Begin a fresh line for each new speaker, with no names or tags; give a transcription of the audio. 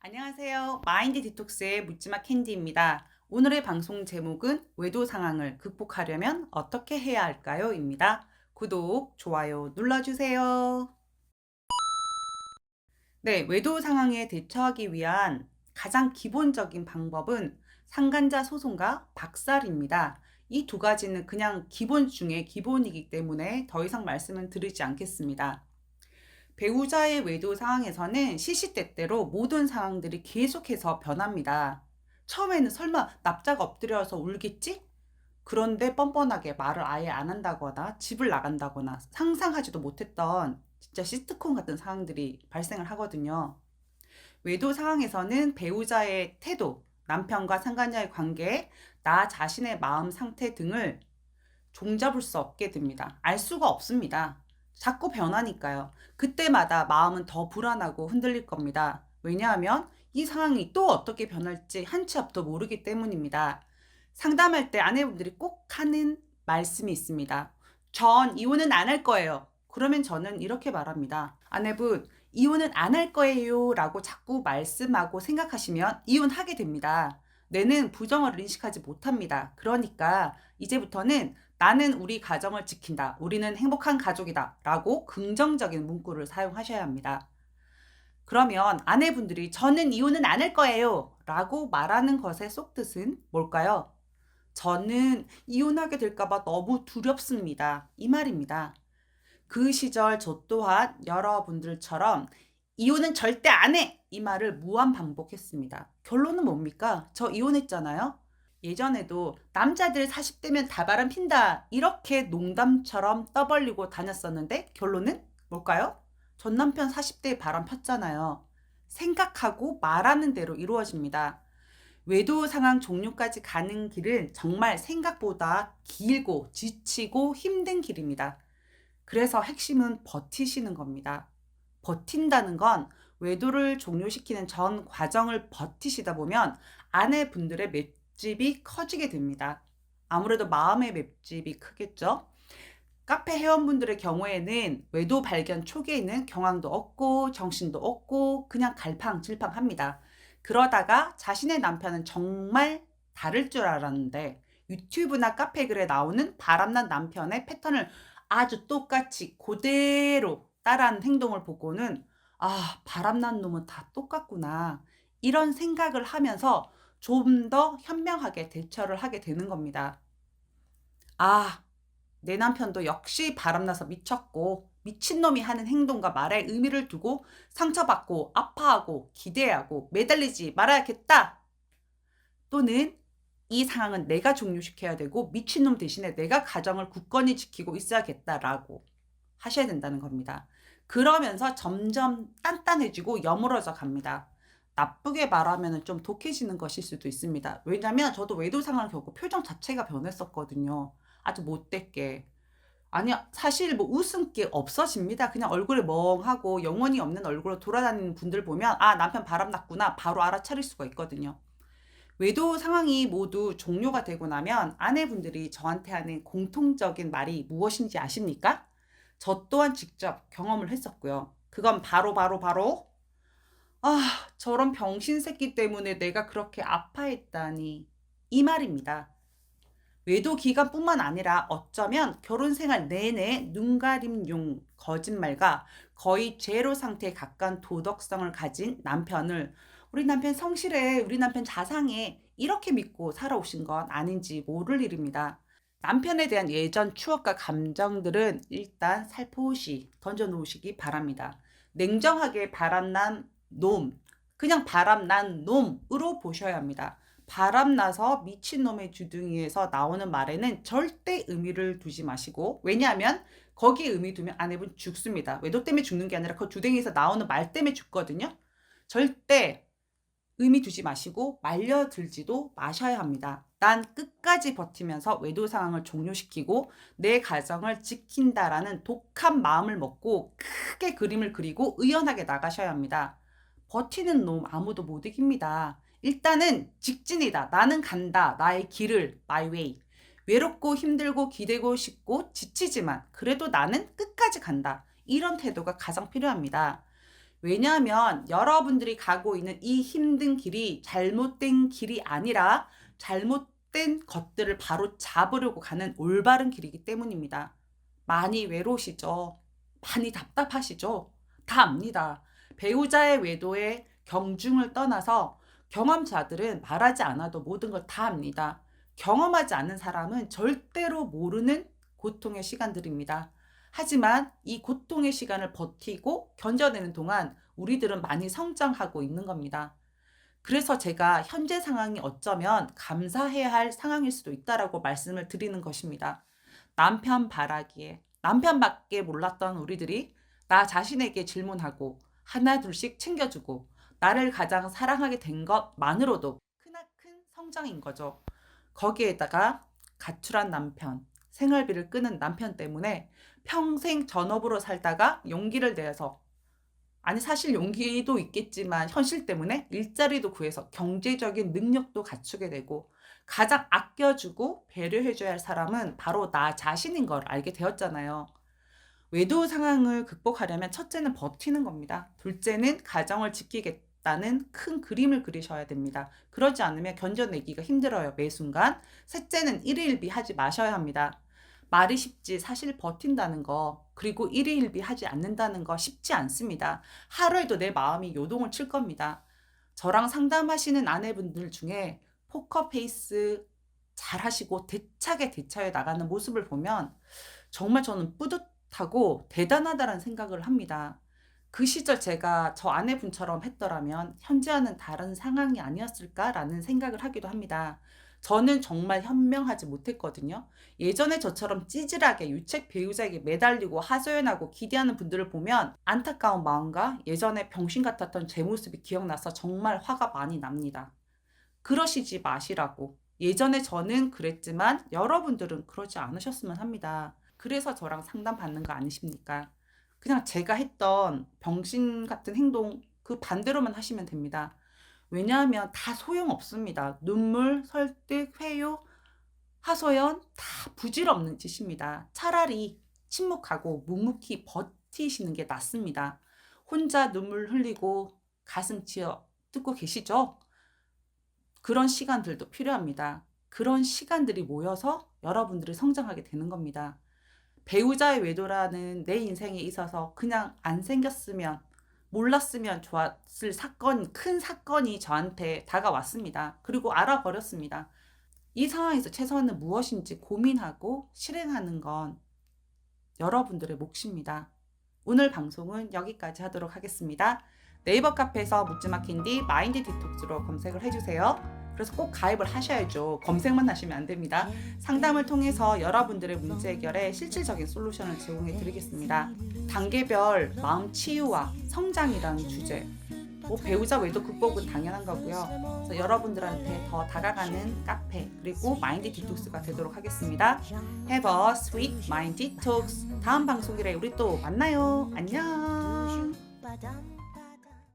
안녕하세요. 마인드 디톡스의 묻지마 캔디입니다. 오늘의 방송 제목은 외도 상황을 극복하려면 어떻게 해야 할까요? 입니다. 구독, 좋아요 눌러주세요. 네, 외도 상황에 대처하기 위한 가장 기본적인 방법은 상간자 소송과 박살입니다. 이 두 가지는 그냥 기본 중에 기본이기 때문에 더 이상 말씀은 드리지 않겠습니다. 배우자의 외도 상황에서는 시시때때로 모든 상황들이 계속해서 변합니다. 처음에는 설마 납작 엎드려서 울겠지? 그런데 뻔뻔하게 말을 아예 안 한다거나 집을 나간다거나 상상하지도 못했던 진짜 시트콤 같은 상황들이 발생을 하거든요. 외도 상황에서는 배우자의 태도, 남편과 상간자의 관계, 나 자신의 마음 상태 등을 종잡을 수 없게 됩니다. 알 수가 없습니다. 자꾸 변하니까요. 그때마다 마음은 더 불안하고 흔들릴 겁니다. 왜냐하면 이 상황이 또 어떻게 변할지 한 치 앞도 모르기 때문입니다. 상담할 때 아내분들이 꼭 하는 말씀이 있습니다. 전 이혼은 안 할 거예요. 그러면 저는 이렇게 말합니다. 아내분, 이혼은 안 할 거예요 라고 자꾸 말씀하고 생각하시면 이혼하게 됩니다. 뇌는 부정어를 인식하지 못합니다. 그러니까 이제부터는 나는 우리 가정을 지킨다. 우리는 행복한 가족이다. 라고 긍정적인 문구를 사용하셔야 합니다. 그러면 아내분들이 저는 이혼은 안 할 거예요. 라고 말하는 것의 속뜻은 뭘까요? 저는 이혼하게 될까봐 너무 두렵습니다. 이 말입니다. 그 시절 저 또한 여러분들처럼 이혼은 절대 안 해! 이 말을 무한 반복했습니다. 결론은 뭡니까? 저 이혼했잖아요? 예전에도 남자들 40대면 다 바람 핀다. 이렇게 농담처럼 떠벌리고 다녔었는데 결론은 뭘까요? 전 남편 40대에 바람 폈잖아요. 생각하고 말하는 대로 이루어집니다. 외도 상황 종료까지 가는 길은 정말 생각보다 길고 지치고 힘든 길입니다. 그래서 핵심은 버티시는 겁니다. 버틴다는 건 외도를 종료시키는 전 과정을 버티시다 보면 아내분들의 맷집이 커지게 됩니다. 아무래도 마음의 맷집이 크겠죠? 카페 회원분들의 경우에는 외도 발견 초기에는 경황도 없고 정신도 없고 그냥 갈팡질팡합니다. 그러다가 자신의 남편은 정말 다를 줄 알았는데 유튜브나 카페 글에 나오는 바람난 남편의 패턴을 아주 똑같이 그대로 따라하는 행동을 보고는 아, 바람난 놈은 다 똑같구나. 이런 생각을 하면서 좀 더 현명하게 대처를 하게 되는 겁니다. 아, 내 남편도 역시 바람나서 미쳤고 미친놈이 하는 행동과 말에 의미를 두고 상처받고 아파하고 기대하고 매달리지 말아야겠다. 또는 이 상황은 내가 종료시켜야 되고 미친놈 대신에 내가 가정을 굳건히 지키고 있어야겠다라고 하셔야 된다는 겁니다. 그러면서 점점 단단해지고 여물어져 갑니다. 나쁘게 말하면 좀 독해지는 것일 수도 있습니다. 왜냐면 저도 외도 상황을 겪고 표정 자체가 변했었거든요. 아주 못됐게. 아니, 사실 뭐 웃음기 없어집니다. 그냥 얼굴이 멍하고 영혼이 없는 얼굴로 돌아다니는 분들 보면 아, 남편 바람났구나 바로 알아차릴 수가 있거든요. 외도 상황이 모두 종료가 되고 나면 아내분들이 저한테 하는 공통적인 말이 무엇인지 아십니까? 저 또한 직접 경험을 했었고요. 그건 바로 아, 저런 병신 새끼 때문에 내가 그렇게 아파했다니 이 말입니다. 외도 기간뿐만 아니라 어쩌면 결혼 생활 내내 눈가림용 거짓말과 거의 제로 상태에 가까운 도덕성을 가진 남편을 우리 남편 성실해, 우리 남편 자상해 이렇게 믿고 살아오신 건 아닌지 모를 일입니다. 남편에 대한 예전 추억과 감정들은 일단 살포시 던져놓으시기 바랍니다. 냉정하게 바람난 놈, 그냥 바람난 놈으로 보셔야 합니다. 바람나서 미친놈의 주둥이에서 나오는 말에는 절대 의미를 두지 마시고, 왜냐하면 거기에 의미 두면 아내분 죽습니다. 외도 때문에 죽는 게 아니라 그 주둥이에서 나오는 말 때문에 죽거든요. 절대 의미 두지 마시고 말려들지도 마셔야 합니다. 난 끝까지 버티면서 외도 상황을 종료시키고 내 가정을 지킨다라는 독한 마음을 먹고 크게 그림을 그리고 의연하게 나가셔야 합니다. 버티는 놈 아무도 못 이깁니다. 일단은 직진이다. 나는 간다. 나의 길을, my way. 외롭고 힘들고 기대고 싶고 지치지만 그래도 나는 끝까지 간다. 이런 태도가 가장 필요합니다. 왜냐하면 여러분들이 가고 있는 이 힘든 길이 잘못된 길이 아니라 잘못된 것들을 바로 잡으려고 가는 올바른 길이기 때문입니다. 많이 외로우시죠? 많이 답답하시죠? 다 압니다. 배우자의 외도에 경중을 떠나서 경험자들은 말하지 않아도 모든 걸 다 압니다. 경험하지 않는 사람은 절대로 모르는 고통의 시간들입니다. 하지만 이 고통의 시간을 버티고 견뎌내는 동안 우리들은 많이 성장하고 있는 겁니다. 그래서 제가 현재 상황이 어쩌면 감사해야 할 상황일 수도 있다라고 말씀을 드리는 것입니다. 남편 바라기에 남편밖에 몰랐던 우리들이 나 자신에게 질문하고 하나 둘씩 챙겨주고 나를 가장 사랑하게 된 것만으로도 크나큰 성장인 거죠. 거기에다가 가출한 남편, 생활비를 끄는 남편 때문에 평생 전업으로 살다가 용기를 내서, 아니 사실 용기도 있겠지만 현실 때문에 일자리도 구해서 경제적인 능력도 갖추게 되고 가장 아껴주고 배려해줘야 할 사람은 바로 나 자신인 걸 알게 되었잖아요. 외도 상황을 극복하려면 첫째는 버티는 겁니다. 둘째는 가정을 지키겠다는 큰 그림을 그리셔야 됩니다. 그러지 않으면 견뎌내기가 힘들어요, 매 순간. 셋째는 일희일비 하지 마셔야 합니다. 말이 쉽지 사실 버틴다는 거, 그리고 일희일비 하지 않는다는 거 쉽지 않습니다. 하루에도 내 마음이 요동을 칠 겁니다. 저랑 상담하시는 아내분들 중에 포커페이스 잘 하시고 대차게 대처해 나가는 모습을 보면 정말 저는 뿌듯하고 대단하다는 생각을 합니다. 그 시절 제가 저 아내분처럼 했더라면 현재와는 다른 상황이 아니었을까라는 생각을 하기도 합니다. 저는 정말 현명하지 못했거든요. 예전에 저처럼 찌질하게 유책 배우자에게 매달리고 하소연하고 기대하는 분들을 보면 안타까운 마음과 예전에 병신 같았던 제 모습이 기억나서 정말 화가 많이 납니다. 그러시지 마시라고. 예전에 저는 그랬지만 여러분들은 그러지 않으셨으면 합니다. 그래서 저랑 상담 받는 거 아니십니까? 그냥 제가 했던 병신 같은 행동 그 반대로만 하시면 됩니다. 왜냐하면 다 소용없습니다. 눈물, 설득, 회유, 하소연 다 부질없는 짓입니다. 차라리 침묵하고 묵묵히 버티시는 게 낫습니다. 혼자 눈물 흘리고 가슴 지어 뜯고 계시죠? 그런 시간들도 필요합니다. 그런 시간들이 모여서 여러분들이 성장하게 되는 겁니다. 배우자의 외도라는 내 인생에 있어서 그냥 안 생겼으면, 몰랐으면 좋았을 사건, 큰 사건이 저한테 다가왔습니다. 그리고 알아버렸습니다. 이 상황에서 최선은 무엇인지 고민하고 실행하는 건 여러분들의 몫입니다. 오늘 방송은 여기까지 하도록 하겠습니다. 네이버 카페에서 묻지마 캔디 마인드 디톡스로 검색을 해주세요. 그래서 꼭 가입을 하셔야죠. 검색만 하시면 안 됩니다. 상담을 통해서 여러분들의 문제 해결에 실질적인 솔루션을 제공해 드리겠습니다. 단계별 마음 치유와 성장이라는 주제, 배우자 외도 극복은 당연한 거고요. 그래서 여러분들한테 더 다가가는 카페 그리고 마인드 디톡스가 되도록 하겠습니다. Have a sweet mind detox. 다음 방송일에 우리 또 만나요. 안녕.